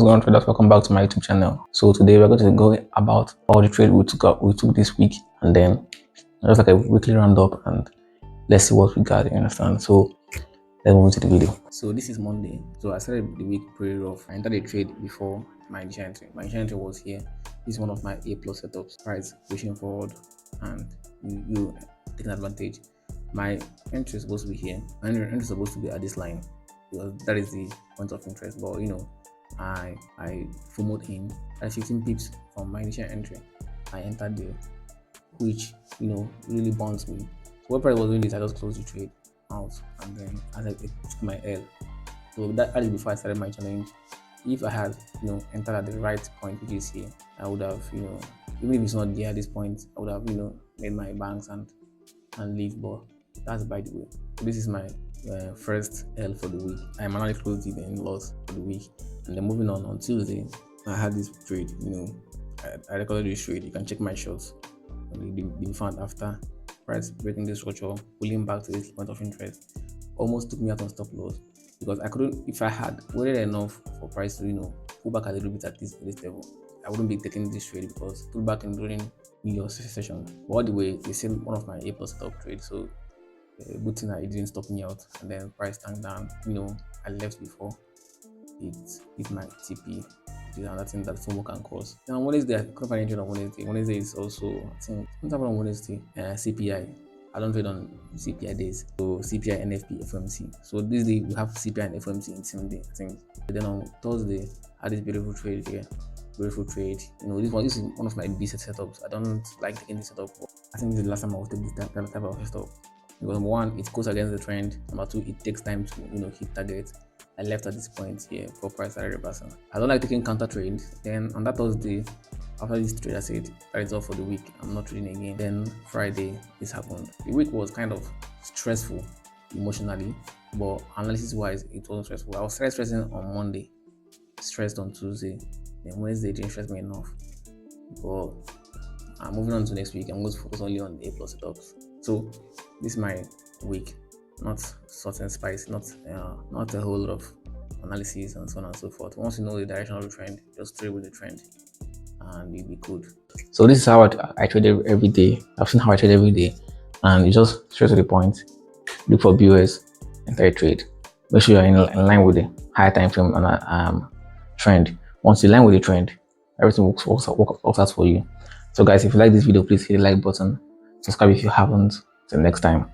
What's going on, traders? Welcome back to my YouTube channel. So today we're going to go about all the trade we took this week, and then just like a weekly roundup, and let's see what we got. You understand? So let's move into the video. So this is Monday. So I started the week pretty rough. I entered a trade before my initial entry. My initial entry was here. This is one of my A+ setups. Price pushing forward, and you taking advantage. My entry is supposed to be here. My entry is supposed to be at this line because that is the point of interest. But I FOMO'd in at 15 pips from my initial entry. I entered there, which really bonds me. So what price was doing this, I just closed the trade out, and then as I took my L. So that is before I started my challenge. If I had entered at the right point, which is here, I would have even if it's not there at this point, I would have made my banks and leave. But that's by the way. So this is my first L for the week. I manually closed it and lost for the week. And then moving on Tuesday, I had this trade. I recorded this trade. You can check my shots. Been found after price breaking this structure, pulling back to this point of interest. Almost took me out on stop loss because I couldn't. If I had waited enough for price to pull back a little bit at this level, I wouldn't be taking this trade because pull back and during New York session. But all the way, it's still one of my A+ top trade. So good thing that it didn't stop me out, and then price tanked down. I left before it hit my TP, which is another thing that FOMO can cause. Then on Wednesday, I couldn't find anything on Wednesday. Wednesday is also, I think, what's happening on Wednesday? CPI. I don't trade on CPI days. So CPI, NFP, FOMC. So this day we have CPI and FOMC in the same day, I think. But then on Thursday, I had this beautiful trade here. Beautiful trade. This is one of my best setups. I don't like taking this setup. I think this is the last time I will take this type of setup. Because number one, it goes against the trend. Number two, it takes time to hit target. I left at this point here for price started reversing. I don't like taking counter trade. Then on that Thursday, after this trade, I said that is all for the week. I'm not trading again. Then Friday, this happened. The week was kind of stressful emotionally, but analysis wise, it wasn't stressful. I was stressing on Monday, stressed on Tuesday. Then Wednesday didn't stress me enough. But I'm moving on to next week. I'm going to focus only on the A+ setups. So this is my week. Not salt and spice, not a whole lot of analysis and so on and so forth. Once you know the direction of the trend, just trade with the trend and you'll be good. So this is how I trade every day. I've seen how I trade every day, and you just straight to the point. Look for BOS, enter a trade. Make sure you're in line with the high time frame and trend. Once you're in line with the trend, everything works out for you. So guys, if you like this video, please hit the like button. Subscribe if you haven't. Till next time.